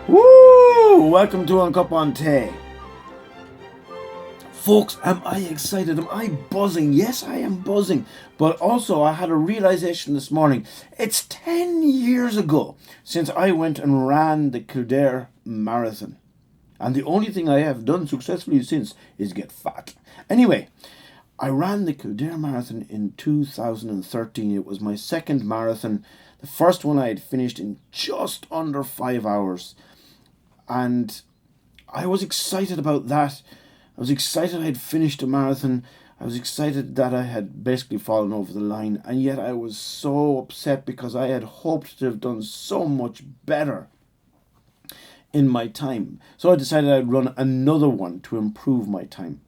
Woo! Welcome to On Cupán Tea. Folks, am I excited? Am I buzzing? Yes, I am buzzing. But also, I had a realization this morning. It's 10 years ago since I went and ran the Kildare Marathon. And the only thing I have done successfully since is get fat. Anyway, I ran the Kildare Marathon in 2013. It was my second marathon. The first one I had finished in just under 5 hours. And I was excited about that. I was excited I had finished a marathon. I was excited that I had basically fallen over the line. And yet I was so upset because I had hoped to have done so much better in my time. So I decided I'd run another one to improve my time.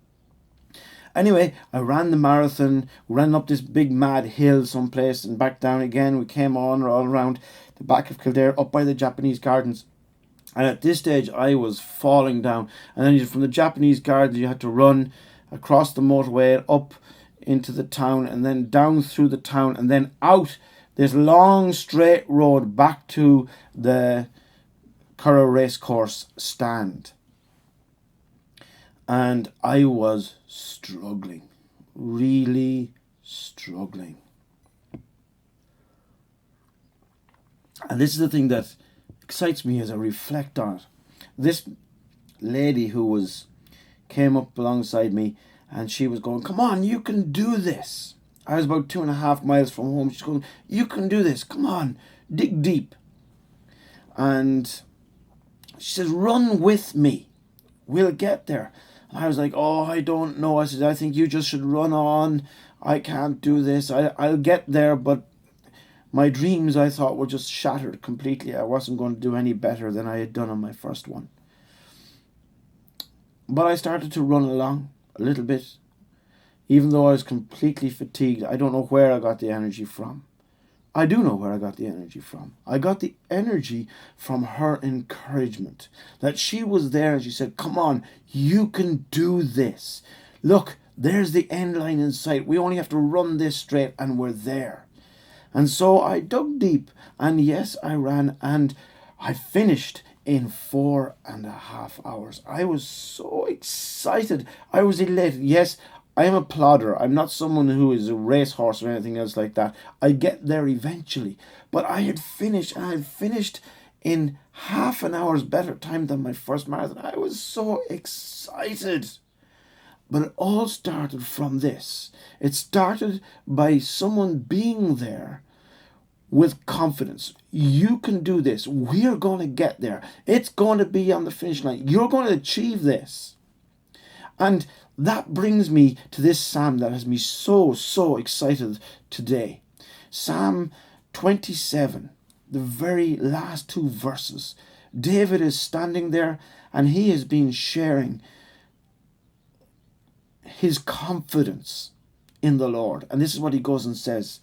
Anyway, I ran the marathon, ran up this big mad hill someplace and back down again. We came on all around the back of Kildare, up by the Japanese gardens. And at this stage, I was falling down. And then from the Japanese gardens, you had to run across the motorway, up into the town, and then down through the town, and then out this long straight road back to the Curragh Racecourse stand. And I was struggling, really struggling. And this is the thing that excites me as I reflect on it. This lady who came up alongside me, and she was going, "Come on, you can do this." I was about 2.5 miles from home. She's going, "You can do this. Come on, dig deep." And she says, "Run with me. We'll get there." And I was like, "Oh, I don't know." I said, "I think you just should run on. I can't do this. I'll get there, but my dreams, I thought, were just shattered completely. I wasn't going to do any better than I had done on my first one." But I started to run along a little bit, even though I was completely fatigued. I don't know where I got the energy from. I do know where I got the energy from. I got the energy from her encouragement. That she was there and she said, "Come on, you can do this. Look, there's the end line in sight. We only have to run this straight and we're there." And so I dug deep, and yes, I ran, and I finished in 4.5 hours. I was so excited. I was elated. Yes, I am a plodder. I'm not someone who is a racehorse or anything else like that. I get there eventually. But I had finished, and I had finished in half an hour's better time than my first marathon. I was so excited. But it all started from this. It started by someone being there with confidence. You can do this. We're going to get there. It's going to be on the finish line. You're going to achieve this. And that brings me to this psalm that has me so excited today. Psalm 27, the very last 2 verses. David is standing there and he has been sharing his confidence in the Lord. And this is what he goes and says: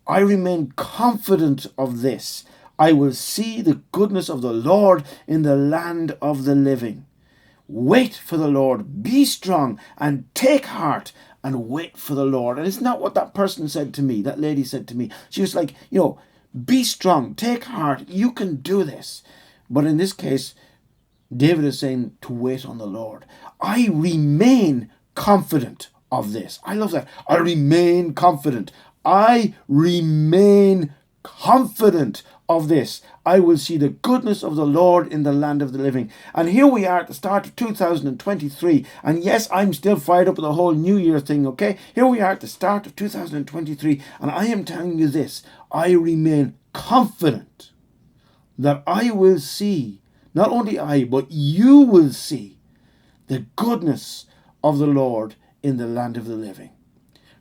"I remain confident of this. I will see the goodness of the Lord in the land of the living. Wait for the Lord. Be strong and take heart and wait for the Lord." And isn't that what that person said to me? That lady said to me. She was like, be strong, take heart. You can do this. But in this case, David is saying to wait on the Lord. I remain confident of this. I love that. I remain confident. I remain confident of this. I will see the goodness of the Lord in the land of the living. And here we are at the start of 2023. And yes, I'm still fired up with the whole New Year thing, okay? Here we are at the start of 2023. And I am telling you this. I remain confident that I will see, not only I, but you will see the goodness of the Lord in the land of the living.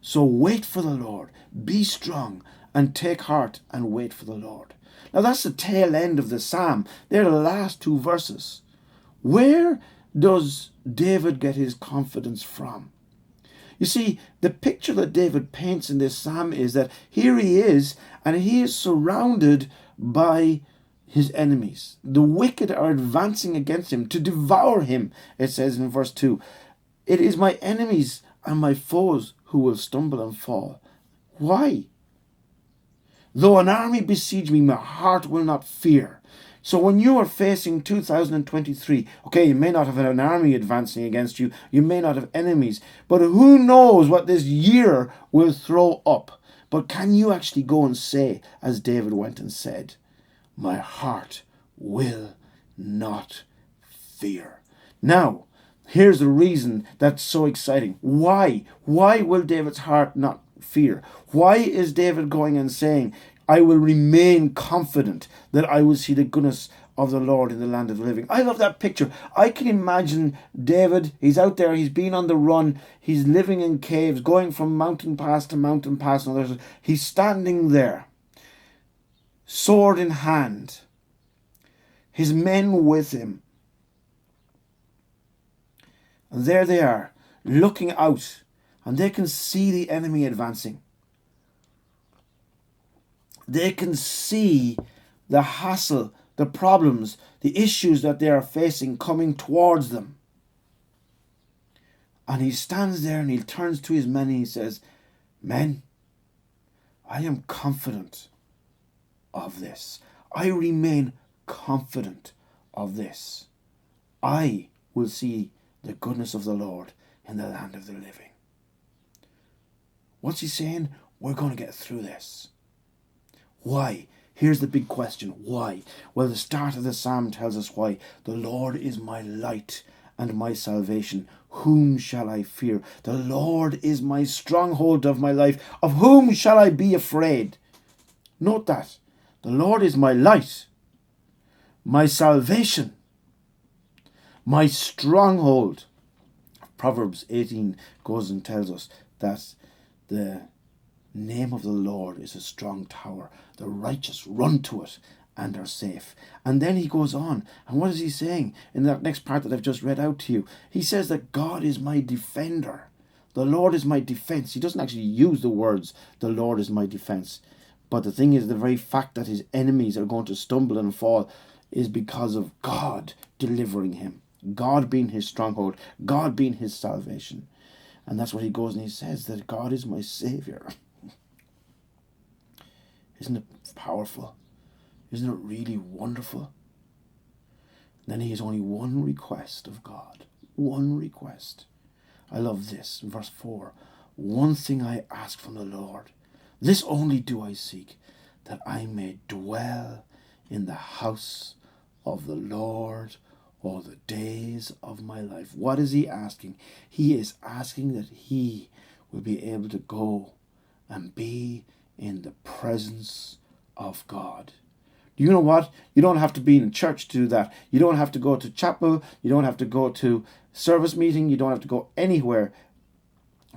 So wait for the Lord, be strong, and take heart and wait for the Lord. Now that's the tail end of the psalm. They're the last 2 verses. Where does David get his confidence from? You see, the picture that David paints in this psalm is that here he is, and he is surrounded by his enemies. The wicked are advancing against him to devour him, it says in verse 2. "It is my enemies and my foes who will stumble and fall." Why? "Though an army besiege me, my heart will not fear. So when you are facing 2023, okay, you may not have an army advancing against you, you may not have enemies, but who knows what this year will throw up. But can you actually go and say, as David went and said, my heart will not fear. Now, here's the reason that's so exciting. Why? Why will David's heart not fear? Why is David going and saying, I will remain confident that I will see the goodness of the Lord in the land of the living? I love that picture. I can imagine David, he's out there, he's been on the run, he's living in caves, going from mountain pass to mountain pass, and he's standing there, sword in hand, his men with him. And there they are, looking out, and they can see the enemy advancing. They can see the hassle, the problems, the issues that they are facing coming towards them. And he stands there and he turns to his men and he says, men, I am confident of this. I remain confident of this. I will see the goodness of the Lord in the land of the living. What's he saying? We're going to get through this. Why? Here's the big question. Why? Well, the start of the psalm tells us why. The Lord is my light and my salvation. Whom shall I fear? The Lord is my stronghold of my life. Of whom shall I be afraid? Note that. The Lord is my light, my salvation, my stronghold. Proverbs 18 goes and tells us that the name of the Lord is a strong tower. The righteous run to it and are safe. And then he goes on. And what is he saying in that next part that I've just read out to you? He says that God is my defender. The Lord is my defense. He doesn't actually use the words, the Lord is my defense. But the thing is, the very fact that his enemies are going to stumble and fall is because of God delivering him. God being his stronghold. God being his salvation. And that's what he goes and he says, that God is my Savior. Isn't it powerful? Isn't it really wonderful? Then he has only one request of God. One request. I love this. Verse 4. One thing I ask from the Lord. This only do I seek, that I may dwell in the house of the Lord all the days of my life. What is he asking? He is asking that he will be able to go and be in the presence of God. You know what? You don't have to be in church to do that. You don't have to go to chapel. You don't have to go to service meeting. You don't have to go anywhere.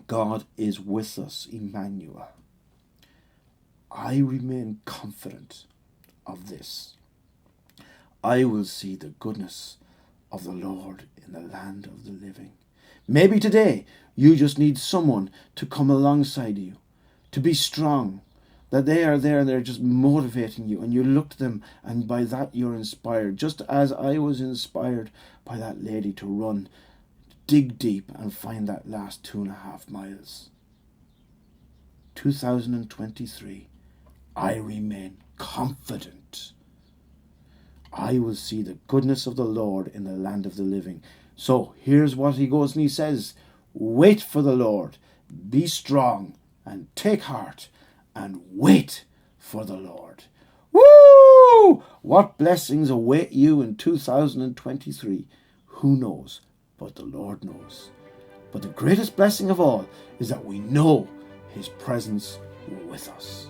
God is with us, Emmanuel. I remain confident of this. I will see the goodness of the Lord in the land of the living. Maybe today you just need someone to come alongside you, to be strong, that they are there and they're just motivating you, and you look to them and by that you're inspired, just as I was inspired by that lady to run, dig deep and find that last 2.5 miles. 2023, I remain confident. I will see the goodness of the Lord in the land of the living. So here's what he goes and he says, wait for the Lord, be strong and take heart and wait for the Lord. Woo! What blessings await you in 2023? Who knows? But the Lord knows. But the greatest blessing of all is that we know his presence with us.